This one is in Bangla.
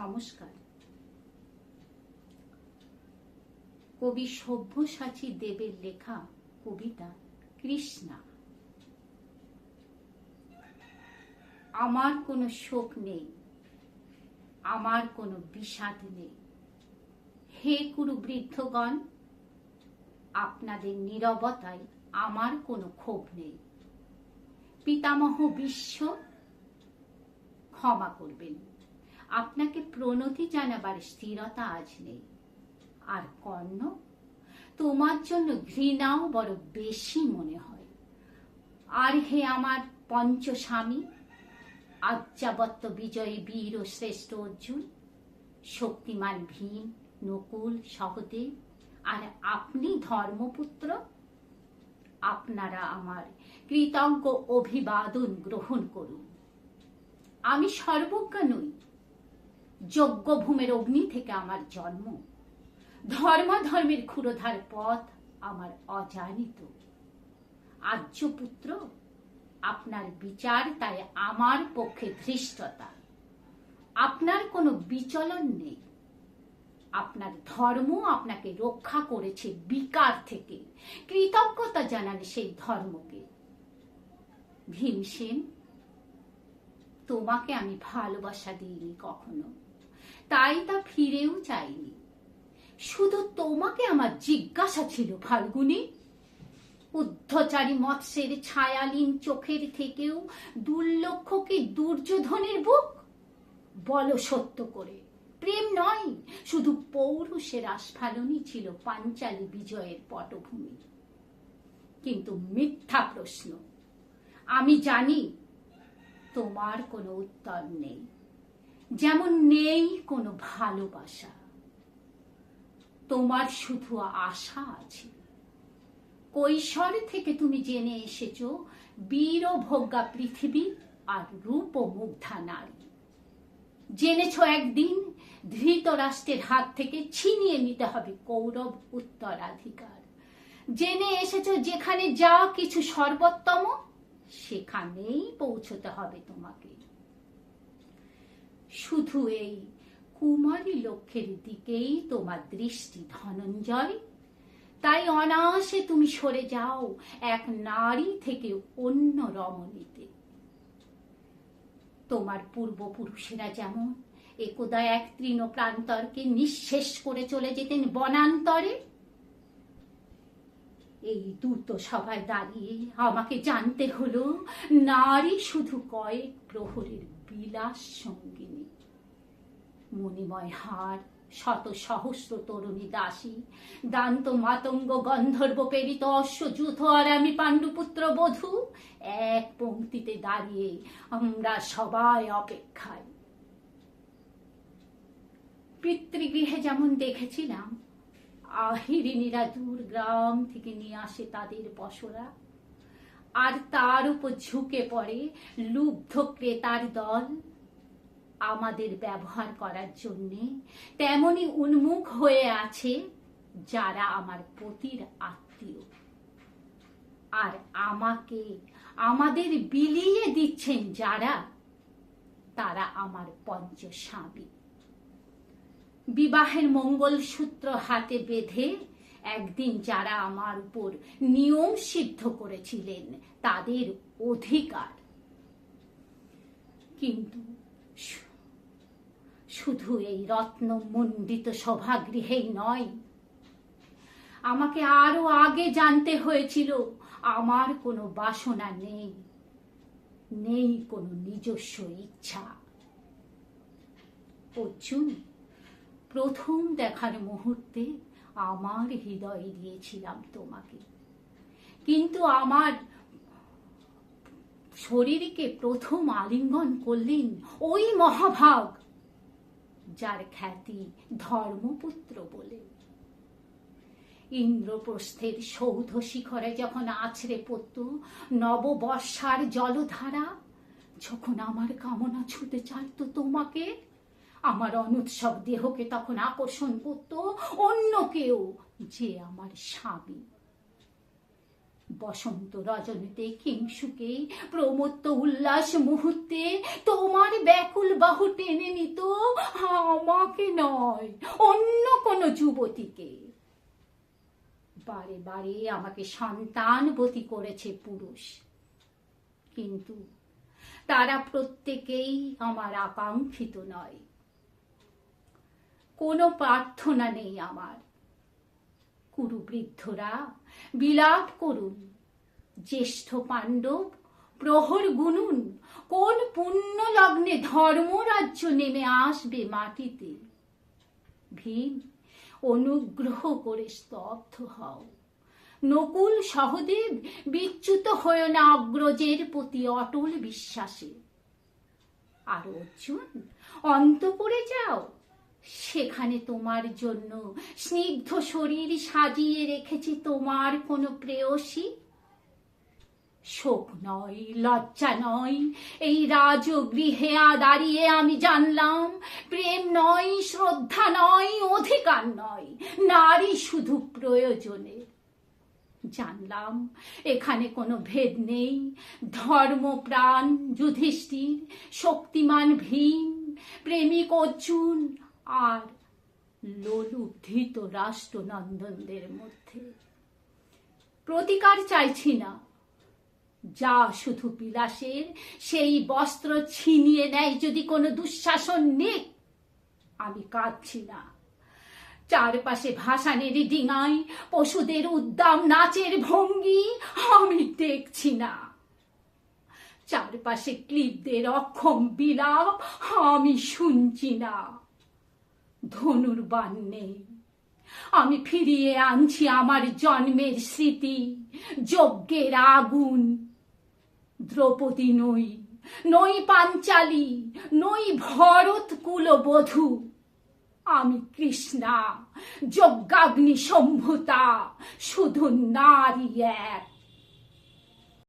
নমস্কার। কবি সব্যসাচী দেবের লেখা কবিতা কৃষ্ণা। আমার কোনো শোক নেই, আমার কোনো বিষাদ নেই। হে কুরু বৃদ্ধগণ, আপনাদের নীরবতায় আমার কোনো ক্ষোভ নেই। পিতামহ বিশ্ব, ক্ষমা করবেন, আপনাকে প্রণতি জানাবার স্থিরতা আজ নেই। আর কর্ণ, তোমার জন্য ঘৃণাও বড় বেশি মনে হয়। আর হে আমার পঞ্চস্বামী, আজ্ঞাবত্ত বিজয়ী বীর ও শ্রেষ্ঠ অর্জুন, শক্তিমান ভীম, নকুল, সহদেব, আর আপনি ধর্মপুত্র, আপনারা আমার কৃতজ্ঞ অভিবাদন গ্রহণ করুন। আমি সর্বজ্ঞ নই, যজ্ঞভূমের অগ্নি থেকে আমার জন্ম। ধর্মাধর্মের ক্ষুরধার পথ আমার অজানিত। আর্যপুত্র, আপনার বিচার তাই আমার পক্ষে ধৃষ্টতা। আপনার কোনো বিচলন নেই। আপনার ধর্ম আপনাকে রক্ষা করেছে বিকার থেকে। কৃতজ্ঞতা জানান সেই ধর্মকে। ভীমসেন, তোমাকে আমি ভালোবাসা দিইনি কখনো, তাই তা ফিরেও চাইনি। শুধু তোমাকে আমার জিজ্ঞাসা ছিল ফাল্গুনী, উদ্ধচারী মৎস্যের ছায়ালীন চোখের থেকেও দুর্লক্ষ কি দুর্যোধনের বুক? বলো সত্য করে, প্রেম নয়, শুধু পৌরুষের আস্ফালনই ছিল পাঞ্চালী বিজয়ের পটভূমি। কিন্তু মিথ্যা প্রশ্ন। আমি জানি তোমার কোনো উত্তর নেই, যেমন নেই কোনো ভালোবাসা। তোমার শুধু আশা আছে। কৈশোর থেকে তুমি জেনে এসেছো বীরভোগ্যা পৃথিবী আর রূপমুগ্ধা নারী। জেনেছ একদিন ধৃতরাষ্ট্রের হাত থেকে ছিনিয়ে নিতে হবে কৌরব উত্তরাধিকার। জেনে এসেছো যেখানে যা কিছু সর্বোত্তম, সেখানেই পৌঁছতে হবে তোমাকে। শুধু এই কুমারী লক্ষ্যের দিকেই তোমার দৃষ্টি ধনঞ্জয়, তাই অনায়াসে তুমি সরে যাও এক নারী থেকে অন্য রমণীতে। তোমার পূর্বপুরুষেরা যেমন একদা এক তৃণপ্রান্তরকে নিঃশেষ করে চলে যেতেন বনান্তরে, এই দ্রুত সভায় দাঁড়িয়ে আমাকে জানতে হলো নারী শুধু কয়েক প্রহরের বিলাস সঙ্গিনী। মণিময় হার, শত সহস্র তরুণী দাসী, দান্ত মাতঙ্গ গন্ধর্ব প্রেরিত অশ্বযুথ, আর আমি পাণ্ডুপুত্র বধূ, এক পংক্তিতে দাঁড়িয়ে আমরা সবাই অপেক্ষায়। পিতৃগৃহে যেমন দেখেছিলাম আহিরিনীরা দূর গ্রাম থেকে নিয়ে আসে তাদের পসরা, আর তার উপর ঝুঁকে পড়ে লুব্ধ ক্রেতার দল আমাদের ব্যবহার করার জন্যে, তেমনি উন্মুখ হয়ে আছে যারা আমার পতির আত্মীয়, আর আমাকে আমাদের বিলিয়ে দিচ্ছেন যারা, তারা আমার পঞ্চস্বামী। বিবাহের মঙ্গলসূত্র হাতে বেঁধে একদিন যারা আমার উপর নিয়ম সিদ্ধ করেছিলেন তাদের অধিকার। কিন্তু শুধু এই রত্নমণ্ডিত সভাগৃহেই নয়, আমাকে আরো আগে জানতে হয়েছিল আমার কোনো বাসনা নেই, নেই কোনো নিজস্ব ইচ্ছা। অর্জুন, প্রথম দেখার মুহূর্তে আমার হৃদয়ে দিয়েছিলাম তোমাকে, কিন্তু আমার শরীরকে প্রথম আলিঙ্গন করলেন ওই মহাভাগ যার খ্যাতি ধর্মপুত্র বলে। ইন্দ্রপ্রস্থের সৌধ শিখরে যখন আছড়ে পড়ত নববর্ষার জলধারা, যখন আমার কামনা ছুতে চাইতো তোমাকে, আমার অনুৎসব দেহকে তখন আকর্ষণ করত অন্য কেউ, যে আমার স্বামী। বসন্ত রজনীতে কিংসুকে প্রমত্ত উল্লাস মুহূর্তে তোমার ব্যাকুল বাহু টেনে নিত তোমাকে নয়, অন্য কোনো যুবতীকে। বারে বারে আমাকে সন্তানবতী করেছে পুরুষ, কিন্তু তারা প্রত্যেকেই আমার আকাঙ্ক্ষিত নয়। কোনো প্রার্থনা নেই আমার। কুরুবৃদ্ধরা বিলাপ করুন, জ্যেষ্ঠ পাণ্ডব প্রহর গুনুন, কোন পুণ্য লগ্নে ধর্মরাজ্য নেমে আসবে মাটিতে। ভীম, অনুগ্রহ করে স্তব্ধ হও। নকুল সহদেব, বিচ্যুত হয়ে না অগ্রজের প্রতি অটল বিশ্বাসে। আর অর্জুন, অন্তঃপুরে যাও, সেখানে তোমার জন্য স্নিগ্ধ শরীর সাজিয়ে রেখেছে তোমার কোনো প্রেয়সী। শোক নয়, লজ্জা নয়, এই রাজগৃহে দাঁড়িয়ে আমি জানলাম প্রেম নয়, শ্রদ্ধা নয়, অধিকার নয়, নারী শুধু প্রয়োজনে। জানলাম এখানে কোনো ভেদ নেই, ধর্মপ্রাণ যুধিষ্ঠির, শক্তিমান ভীম, প্রেমিক অর্জুন আর লোলুব্ধৃত রাষ্ট্রনন্দনদের মধ্যে। প্রতিকার চাইছি না, যা শুধু বিলাসের সেই বস্ত্র ছিনিয়ে নেয় যদি কোনো দুঃশাসন নিক। আমি কাঁদছি না। চারপাশে ভাসানের ডিঙায় পশুদের উদ্দাম নাচের ভঙ্গি আমি দেখছি না। চারপাশে ক্লিবদের অক্ষম বিলাপ আমি শুনছি না। ধনুর্বাণ নেই, আমি ফিরিয়ে আনছি আমার জন্মের স্মৃতি, যজ্ঞের আগুন। দ্রৌপদী নই, নই পাঞ্চালী, নই ভরত কুলবধূ, আমি কৃষ্ণা, যজ্ঞাগ্নি সম্ভূতা, শুধু নারী এক।